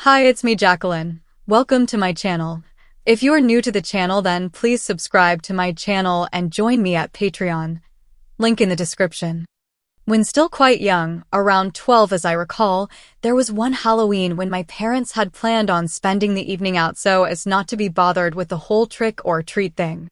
Hi, it's me, Jacqueline. Welcome to my channel. If you are new to the channel, then please subscribe to my channel and join me at Patreon. Link in the description. When still quite young, around 12 as I recall, there was one Halloween when my parents had planned on spending the evening out so as not to be bothered with the whole trick or treat thing.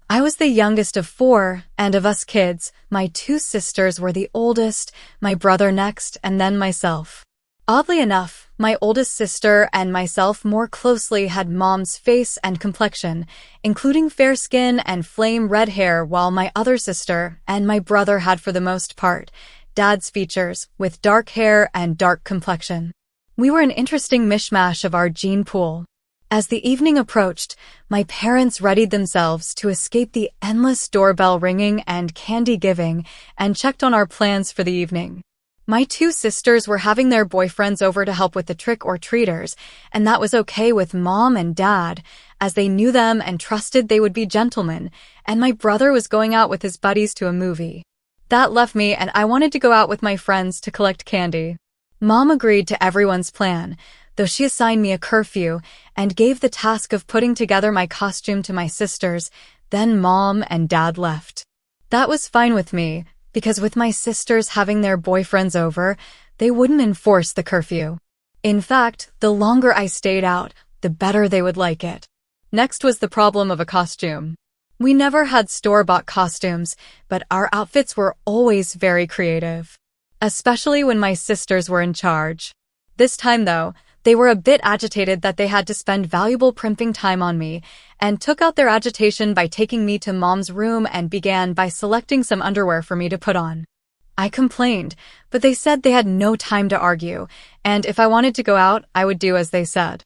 I was the youngest of four, and of us kids, my two sisters were the oldest, my brother next, and then myself. Oddly enough, my oldest sister and myself more closely had Mom's face and complexion, including fair skin and flame red hair, while my other sister and my brother had for the most part Dad's features with dark hair and dark complexion. We were an interesting mishmash of our gene pool. As the evening approached, my parents readied themselves to escape the endless doorbell ringing and candy giving and checked on our plans for the evening. My two sisters were having their boyfriends over to help with the trick-or-treaters, and that was okay with Mom and Dad, as they knew them and trusted they would be gentlemen, and my brother was going out with his buddies to a movie. That left me, and I wanted to go out with my friends to collect candy. Mom agreed to everyone's plan, though she assigned me a curfew and gave the task of putting together my costume to my sisters. Then Mom and Dad left. That was fine with me, because with my sisters having their boyfriends over, they wouldn't enforce the curfew. In fact, the longer I stayed out, the better they would like it. Next was the problem of a costume. We never had store-bought costumes, but our outfits were always very creative, especially when my sisters were in charge. This time, though, they were a bit agitated that they had to spend valuable primping time on me, and took out their agitation by taking me to Mom's room and began by selecting some underwear for me to put on. I complained, but they said they had no time to argue, and if I wanted to go out, I would do as they said.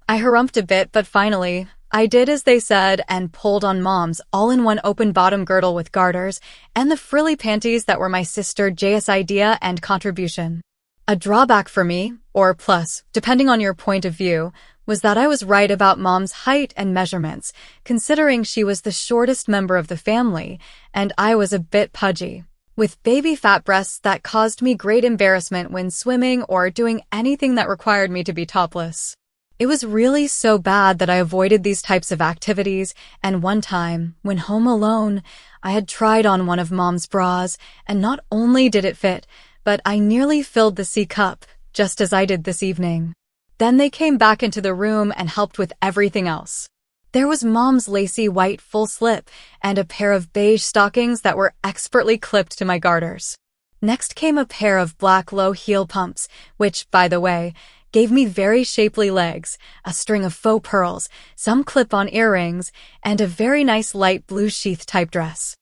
I harumphed a bit, but finally, I did as they said and pulled on Mom's all-in-one open-bottom girdle with garters and the frilly panties that were my sister Jay's idea and contribution. A drawback for me, or plus, depending on your point of view, was that I was right about Mom's height and measurements, considering she was the shortest member of the family, and I was a bit pudgy, with baby fat breasts that caused me great embarrassment when swimming or doing anything that required me to be topless. It was really so bad that I avoided these types of activities, and one time, when home alone, I had tried on one of Mom's bras, and not only did it fit, but I nearly filled the C-cup, just as I did this evening. Then they came back into the room and helped with everything else. There was Mom's lacy white full slip and a pair of beige stockings that were expertly clipped to my garters. Next came a pair of black low heel pumps, which, by the way, gave me very shapely legs, a string of faux pearls, some clip-on earrings, and a very nice light blue sheath-type dress.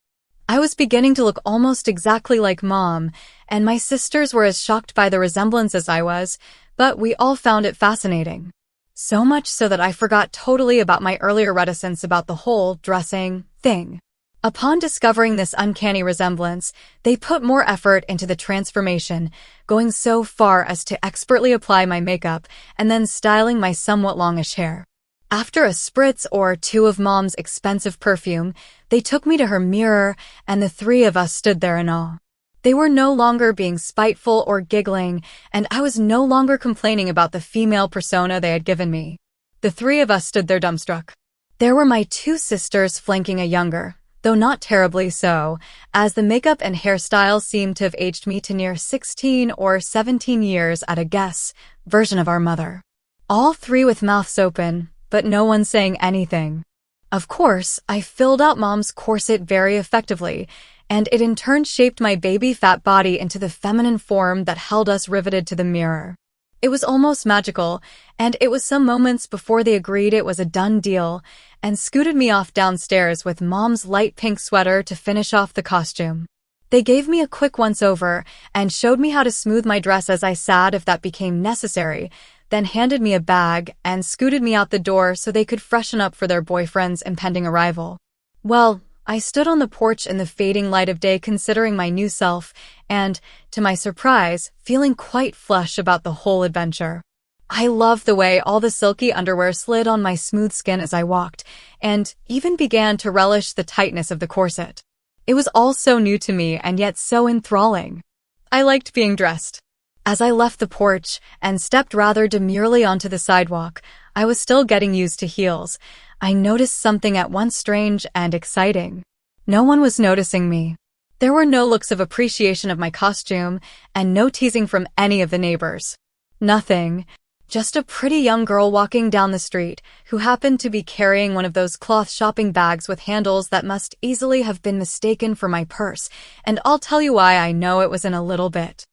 I was beginning to look almost exactly like Mom, and my sisters were as shocked by the resemblance as I was, but we all found it fascinating. So much so that I forgot totally about my earlier reticence about the whole dressing thing. Upon discovering this uncanny resemblance, they put more effort into the transformation, going so far as to expertly apply my makeup and then styling my somewhat longish hair. After a spritz or two of Mom's expensive perfume, they took me to her mirror, and the three of us stood there in awe. They were no longer being spiteful or giggling, and I was no longer complaining about the female persona they had given me. The three of us stood there dumbstruck. There were my two sisters flanking a younger, though not terribly so, as the makeup and hairstyle seemed to have aged me to near 16 or 17 years at a guess, version of our mother. All three with mouths open, but no one saying anything. Of course, I filled out Mom's corset very effectively, and it in turn shaped my baby fat body into the feminine form that held us riveted to the mirror. It was almost magical, and it was some moments before they agreed it was a done deal, and scooted me off downstairs with Mom's light pink sweater to finish off the costume. They gave me a quick once-over, and showed me how to smooth my dress as I sat if that became necessary, then handed me a bag and scooted me out the door so they could freshen up for their boyfriend's impending arrival. Well, I stood on the porch in the fading light of day considering my new self and, to my surprise, feeling quite flush about the whole adventure. I loved the way all the silky underwear slid on my smooth skin as I walked, and even began to relish the tightness of the corset. It was all so new to me and yet so enthralling. I liked being dressed. As I left the porch and stepped rather demurely onto the sidewalk, I was still getting used to heels. I noticed something at once strange and exciting. No one was noticing me. There were no looks of appreciation of my costume and no teasing from any of the neighbors. Nothing. Just a pretty young girl walking down the street who happened to be carrying one of those cloth shopping bags with handles that must easily have been mistaken for my purse, and I'll tell you why I know it was in a little bit.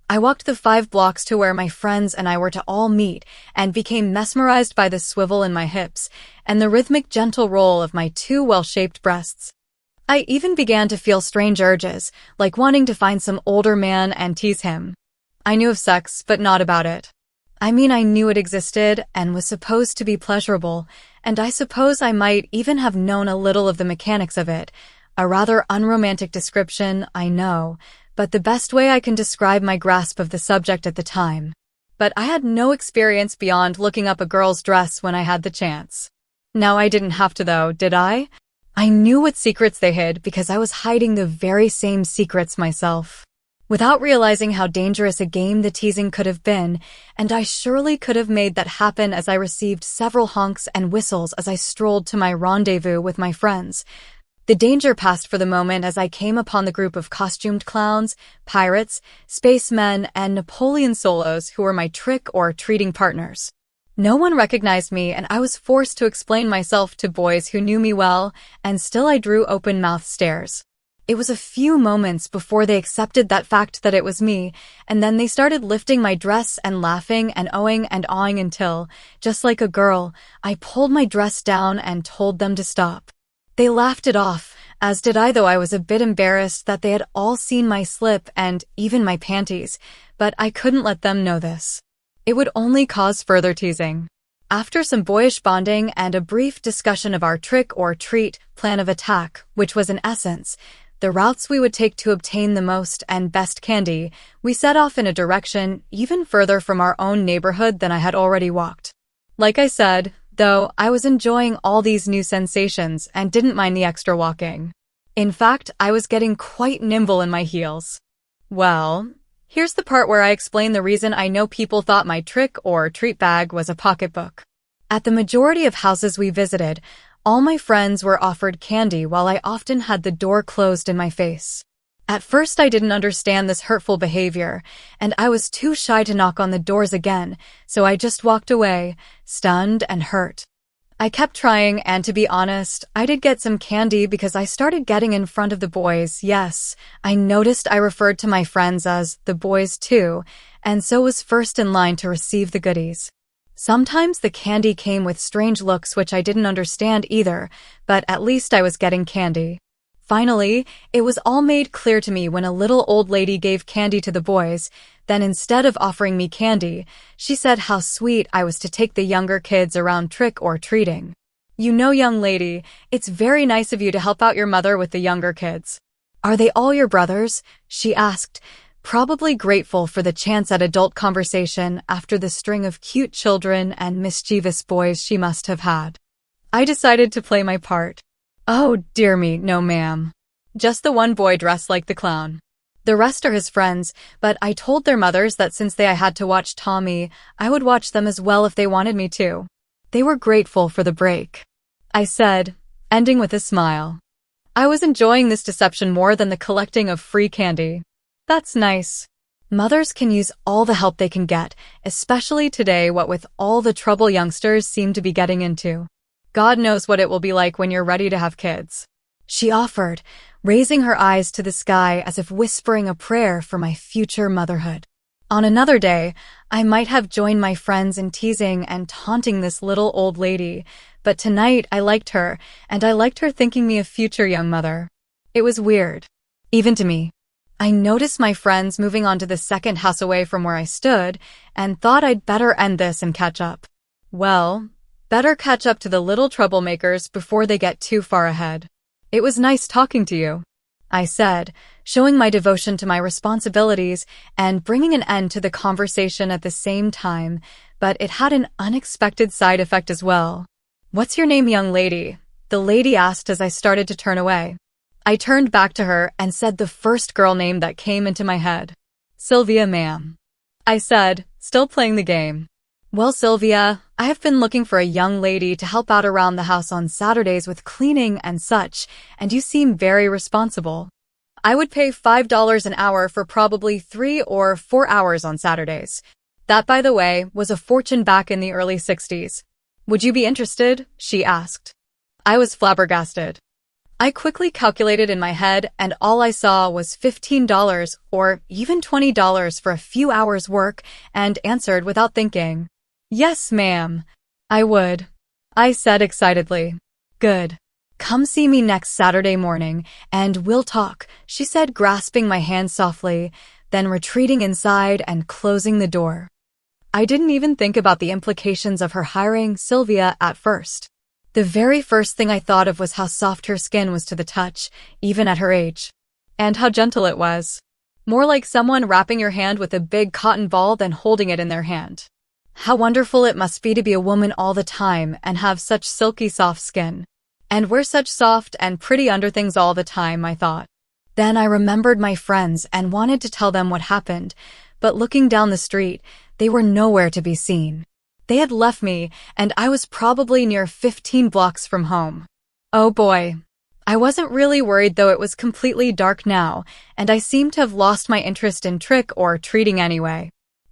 I walked the 5 blocks to where my friends and I were to all meet and became mesmerized by the swivel in my hips and the rhythmic gentle roll of my 2 well-shaped breasts. I even began to feel strange urges, like wanting to find some older man and tease him. I knew of sex, but not about it. I mean, I knew it existed and was supposed to be pleasurable, and I suppose I might even have known a little of the mechanics of it. A rather unromantic description, I know, but the best way I can describe my grasp of the subject at the time. But I had no experience beyond looking up a girl's dress when I had the chance. Now I didn't have to though, did I? I knew what secrets they hid because I was hiding the very same secrets myself. Without realizing how dangerous a game the teasing could have been, and I surely could have made that happen as I received several honks and whistles as I strolled to my rendezvous with my friends. The danger passed for the moment as I came upon the group of costumed clowns, pirates, spacemen, and Napoleon solos who were my trick-or-treating partners. No one recognized me, and I was forced to explain myself to boys who knew me well, and still I drew open-mouthed stares. It was a few moments before they accepted that fact that it was me, and then they started lifting my dress and laughing and ohing and awing until, just like a girl, I pulled my dress down and told them to stop. They laughed it off, as did I, though I was a bit embarrassed that they had all seen my slip and even my panties, but I couldn't let them know this. It would only cause further teasing. After some boyish bonding and a brief discussion of our trick-or-treat plan of attack, which was in essence the routes we would take to obtain the most and best candy, we set off in a direction even further from our own neighborhood than I had already walked. Like I said, though, I was enjoying all these new sensations and didn't mind the extra walking. In fact, I was getting quite nimble in my heels. Well, here's the part where I explain the reason I know people thought my trick-or-treat bag was a pocketbook. At the majority of houses we visited, all my friends were offered candy while I often had the door closed in my face. At first I didn't understand this hurtful behavior, and I was too shy to knock on the doors again, so I just walked away, stunned and hurt. I kept trying, and to be honest, I did get some candy because I started getting in front of the boys. Yes, I noticed I referred to my friends as the boys too, and so was first in line to receive the goodies. Sometimes the candy came with strange looks which I didn't understand either, but at least I was getting candy. Finally, it was all made clear to me when a little old lady gave candy to the boys. Then instead of offering me candy, she said how sweet I was to take the younger kids around trick-or-treating. You know, young lady, it's very nice of you to help out your mother with the younger kids. Are they all your brothers? She asked, probably grateful for the chance at adult conversation after the string of cute children and mischievous boys she must have had. I decided to play my part. Oh, dear me, no ma'am. Just the one boy dressed like the clown. The rest are his friends, but I told their mothers that since I had to watch Tommy, I would watch them as well if they wanted me to. They were grateful for the break. I said, ending with a smile. I was enjoying this deception more than the collecting of free candy. That's nice. Mothers can use all the help they can get, especially today, what with all the trouble youngsters seem to be getting into. God knows what it will be like when you're ready to have kids. She offered, raising her eyes to the sky as if whispering a prayer for my future motherhood. On another day, I might have joined my friends in teasing and taunting this little old lady, but tonight I liked her, and I liked her thinking me a future young mother. It was weird. Even to me. I noticed my friends moving on to the second house away from where I stood, and thought I'd better end this and catch up. Well, better catch up to the little troublemakers before they get too far ahead. It was nice talking to you, I said, showing my devotion to my responsibilities and bringing an end to the conversation at the same time, but it had an unexpected side effect as well. What's your name, young lady? The lady asked as I started to turn away. I turned back to her and said the first girl name that came into my head. Sylvia, ma'am. I said, still playing the game. Well, Sylvia, I have been looking for a young lady to help out around the house on Saturdays with cleaning and such, and you seem very responsible. I would pay $5 an hour for probably 3 or 4 hours on Saturdays. That, by the way, was a fortune back in the early 60s. Would you be interested? She asked. I was flabbergasted. I quickly calculated in my head, and all I saw was $15 or even $20 for a few hours' work, and answered without thinking. Yes, ma'am. I would. I said excitedly. Good. Come see me next Saturday morning, and we'll talk, she said, grasping my hand softly, then retreating inside and closing the door. I didn't even think about the implications of her hiring Sylvia at first. The very first thing I thought of was how soft her skin was to the touch, even at her age. And how gentle it was. More like someone wrapping your hand with a big cotton ball than holding it in their hand. How wonderful it must be to be a woman all the time and have such silky soft skin. And wear such soft and pretty underthings all the time, I thought. Then I remembered my friends and wanted to tell them what happened, but looking down the street, they were nowhere to be seen. They had left me, and I was probably near 15 blocks from home. Oh boy. I wasn't really worried, though. It was completely dark now, and I seemed to have lost my interest in trick or treating anyway.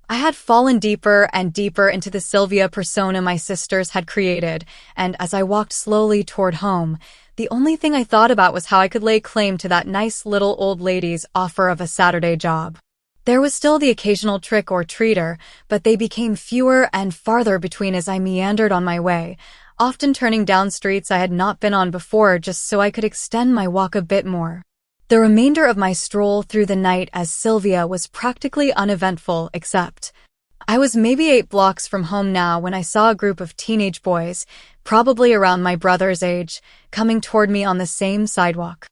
I had fallen deeper and deeper into the Sylvia persona my sisters had created, and as I walked slowly toward home, the only thing I thought about was how I could lay claim to that nice little old lady's offer of a Saturday job. There was still the occasional trick or treater, but they became fewer and farther between as I meandered on my way, often turning down streets I had not been on before just so I could extend my walk a bit more. The remainder of my stroll through the night as Sylvia was practically uneventful, except I was maybe 8 blocks from home now when I saw a group of teenage boys, probably around my brother's age, coming toward me on the same sidewalk.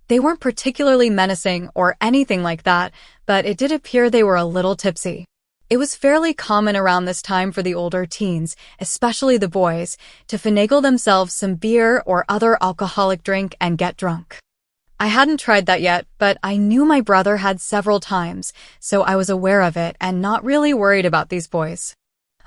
They weren't particularly menacing or anything like that, but it did appear they were a little tipsy. It was fairly common around this time for the older teens, especially the boys, to finagle themselves some beer or other alcoholic drink and get drunk. I hadn't tried that yet, but I knew my brother had several times, so I was aware of it and not really worried about these boys.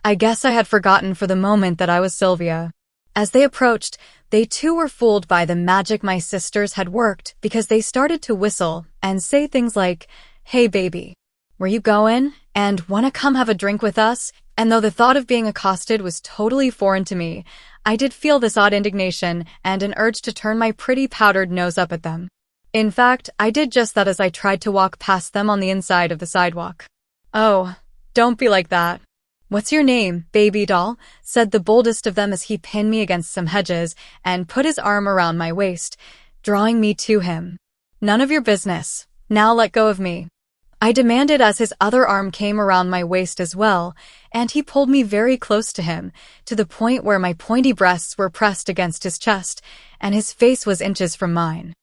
I guess I had forgotten for the moment that I was Sylvia. As they approached, they too were fooled by the magic my sisters had worked because they started to whistle and say things like, "Hey baby, where you going? And wanna come have a drink with us?" And though the thought of being accosted was totally foreign to me, I did feel this odd indignation and an urge to turn my pretty powdered nose up at them. In fact, I did just that as I tried to walk past them on the inside of the sidewalk. "Oh, don't be like that. What's your name, baby doll?" said the boldest of them as he pinned me against some hedges and put his arm around my waist, drawing me to him. "None of your business. Now let go of me," I demanded as his other arm came around my waist as well, and he pulled me very close to him, to the point where my pointy breasts were pressed against his chest, and his face was inches from mine.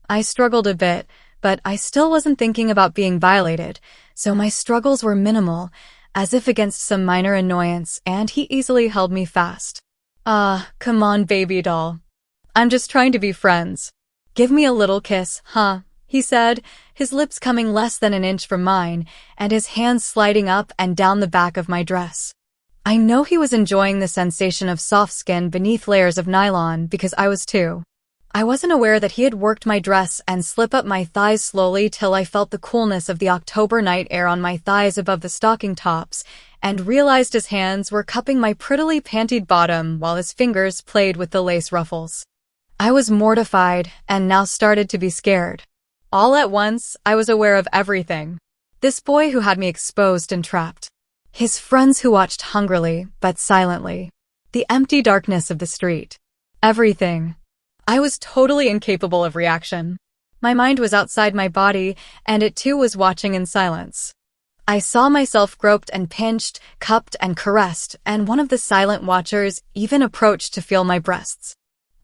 I struggled a bit, but I still wasn't thinking about being violated, so my struggles were minimal, as if against some minor annoyance, and he easily held me fast. Come on, baby doll. I'm just trying to be friends. Give me a little kiss, huh?" he said, his lips coming less than an inch from mine, and his hands sliding up and down the back of my dress. I know he was enjoying the sensation of soft skin beneath layers of nylon because I was too. I wasn't aware that he had worked my dress and slip up my thighs slowly till I felt the coolness of the October night air on my thighs above the stocking tops, and realized his hands were cupping my prettily pantied bottom while his fingers played with the lace ruffles. I was mortified and now started to be scared. All at once, I was aware of everything. This boy who had me exposed and trapped. His friends who watched hungrily, but silently. The empty darkness of the street. Everything. I was totally incapable of reaction. My mind was outside my body, and it too was watching in silence. I saw myself groped and pinched, cupped and caressed, and one of the silent watchers even approached to feel my breasts.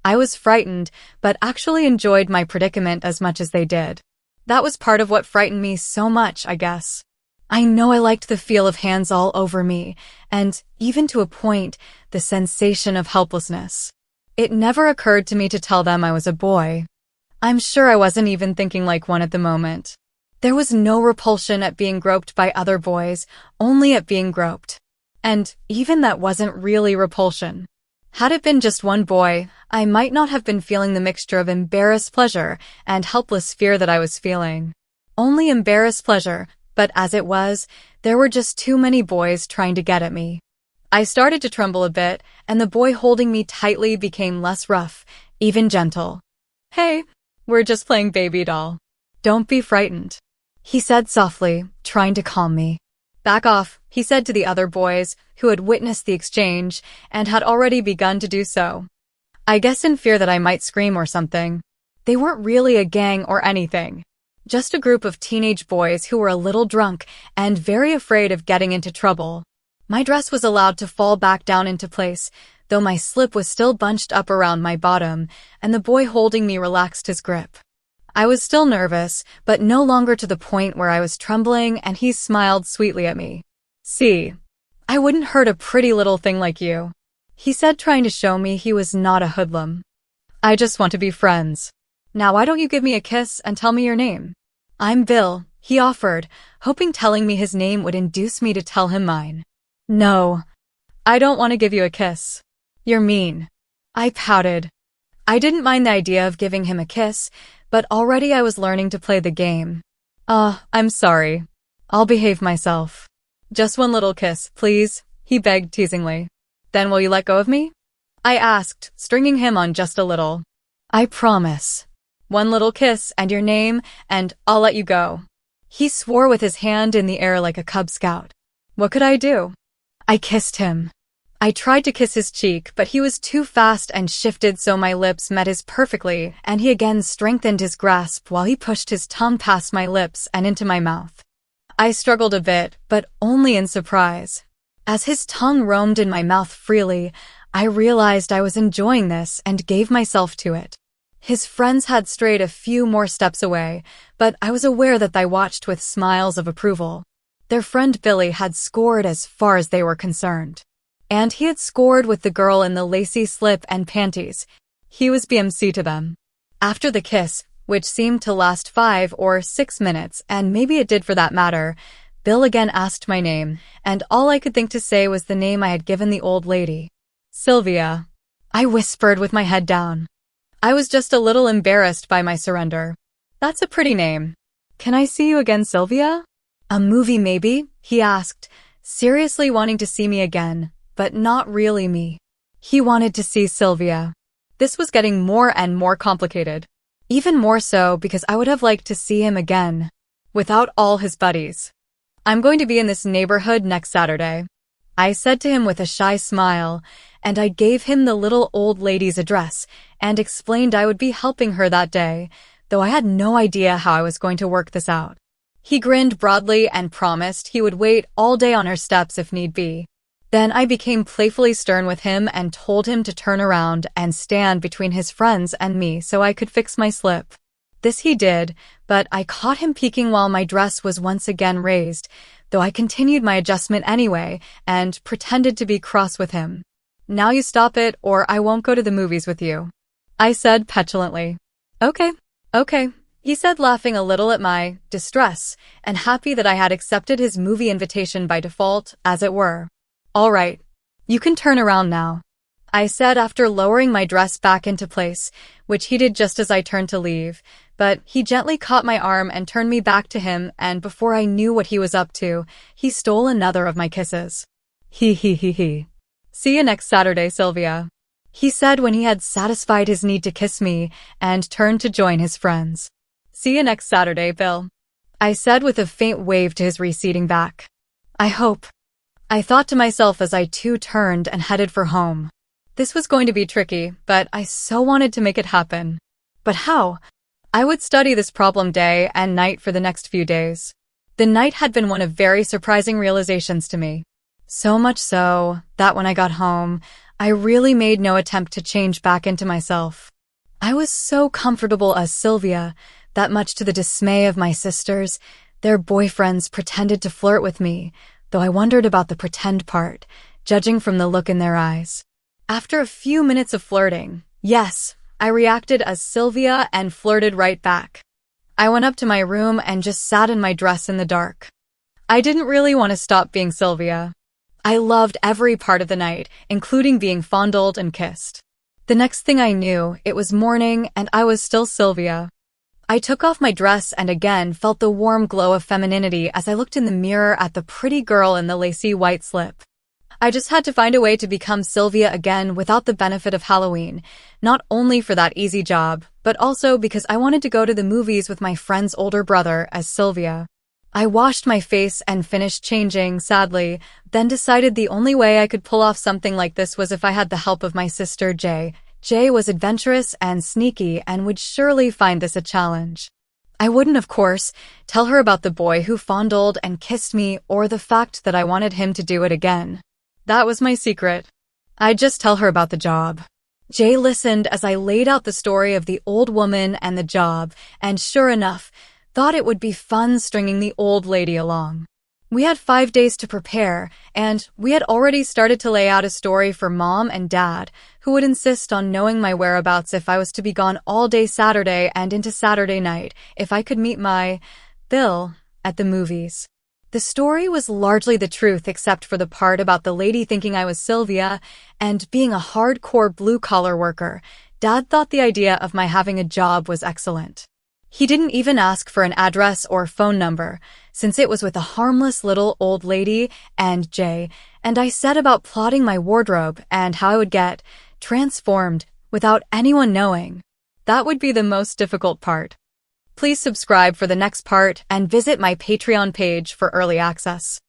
I was frightened, but actually enjoyed my predicament as much as they did. That was part of what frightened me so much, I guess. I know I liked the feel of hands all over me, and, even to a point, the sensation of helplessness. It never occurred to me to tell them I was a boy. I'm sure I wasn't even thinking like one at the moment. There was no repulsion at being groped by other boys, only at being groped. And even that wasn't really repulsion. Had it been just one boy, I might not have been feeling the mixture of embarrassed pleasure and helpless fear that I was feeling. Only embarrassed pleasure, but as it was, there were just too many boys trying to get at me. I started to tremble a bit, and the boy holding me tightly became less rough, even gentle. "Hey, we're just playing baby doll. Don't be frightened," he said softly, trying to calm me. "Back off," he said to the other boys, who had witnessed the exchange and had already begun to do so. I guess in fear that I might scream or something. They weren't really a gang or anything. Just a group of teenage boys who were a little drunk and very afraid of getting into trouble. My dress was allowed to fall back down into place, though my slip was still bunched up around my bottom, and the boy holding me relaxed his grip. I was still nervous, but no longer to the point where I was trembling, and he smiled sweetly at me. "See, I wouldn't hurt a pretty little thing like you," he said, trying to show me he was not a hoodlum. "I just want to be friends. Now why don't you give me a kiss and tell me your name?" "I'm Bill," he offered, hoping telling me his name would induce me to tell him mine. "No, I don't want to give you a kiss. You're mean." I pouted. I didn't mind the idea of giving him a kiss, but already I was learning to play the game. I'm sorry. I'll behave myself. Just one little kiss, please," he begged teasingly. "Then will you let go of me?" I asked, stringing him on just a little. "I promise. One little kiss and your name, and I'll let you go." He swore with his hand in the air like a Cub Scout. What could I do? I kissed him. I tried to kiss his cheek, but he was too fast and shifted so my lips met his perfectly, and he again strengthened his grasp while he pushed his tongue past my lips and into my mouth. I struggled a bit, but only in surprise. As his tongue roamed in my mouth freely, I realized I was enjoying this and gave myself to it. His friends had strayed a few more steps away, but I was aware that they watched with smiles of approval. Their friend Billy had scored as far as they were concerned. And he had scored with the girl in the lacy slip and panties. He was BMC to them. After the kiss, which seemed to last 5 or 6 minutes, and maybe it did for that matter, Bill again asked my name, and all I could think to say was the name I had given the old lady. "Sylvia," I whispered with my head down. I was just a little embarrassed by my surrender. "That's a pretty name. Can I see you again, Sylvia?" "A movie maybe?" he asked, seriously wanting to see me again, but not really me. He wanted to see Sylvia. This was getting more and more complicated. Even more so because I would have liked to see him again, without all his buddies. "I'm going to be in this neighborhood next Saturday," I said to him with a shy smile, and I gave him the little old lady's address and explained I would be helping her that day, though I had no idea how I was going to work this out. He grinned broadly and promised he would wait all day on her steps if need be. Then I became playfully stern with him and told him to turn around and stand between his friends and me so I could fix my slip. This he did, but I caught him peeking while my dress was once again raised, though I continued my adjustment anyway and pretended to be cross with him. "Now you stop it or I won't go to the movies with you," I said petulantly. Okay, he said, laughing a little at my distress and happy that I had accepted his movie invitation by default, as it were. "All right, you can turn around now," I said after lowering my dress back into place, which he did just as I turned to leave, but he gently caught my arm and turned me back to him, and before I knew what he was up to, he stole another of my kisses. He. "See you next Saturday, Sylvia," he said when he had satisfied his need to kiss me and turned to join his friends. "See you next Saturday, Bill," I said with a faint wave to his receding back. "I hope," I thought to myself as I too turned and headed for home. This was going to be tricky, but I so wanted to make it happen. But how? I would study this problem day and night for the next few days. The night had been one of very surprising realizations to me. So much so that when I got home, I really made no attempt to change back into myself. I was so comfortable as Sylvia that, much to the dismay of my sisters, their boyfriends pretended to flirt with me, though I wondered about the pretend part, judging from the look in their eyes. After a few minutes of flirting, yes, I reacted as Sylvia and flirted right back. I went up to my room and just sat in my dress in the dark. I didn't really want to stop being Sylvia. I loved every part of the night, including being fondled and kissed. The next thing I knew, it was morning and I was still Sylvia. I took off my dress and again felt the warm glow of femininity as I looked in the mirror at the pretty girl in the lacy white slip. I just had to find a way to become Sylvia again without the benefit of Halloween, not only for that easy job, but also because I wanted to go to the movies with my friend's older brother as Sylvia. I washed my face and finished changing, sadly, then decided the only way I could pull off something like this was if I had the help of my sister Jay. Jay was adventurous and sneaky and would surely find this a challenge. I wouldn't, of course, tell her about the boy who fondled and kissed me or the fact that I wanted him to do it again. That was my secret. I'd just tell her about the job. Jay listened as I laid out the story of the old woman and the job, and sure enough, thought it would be fun stringing the old lady along. We had 5 days to prepare, and we had already started to lay out a story for Mom and Dad, who would insist on knowing my whereabouts if I was to be gone all day Saturday and into Saturday night, if I could meet my Bill at the movies. The story was largely the truth except for the part about the lady thinking I was Sylvia and being a hardcore blue-collar worker. Dad thought the idea of my having a job was excellent. He didn't even ask for an address or phone number, since it was with a harmless little old lady and Jay, and I set about plotting my wardrobe and how I would get transformed without anyone knowing. That would be the most difficult part. Please subscribe for the next part and visit my Patreon page for early access.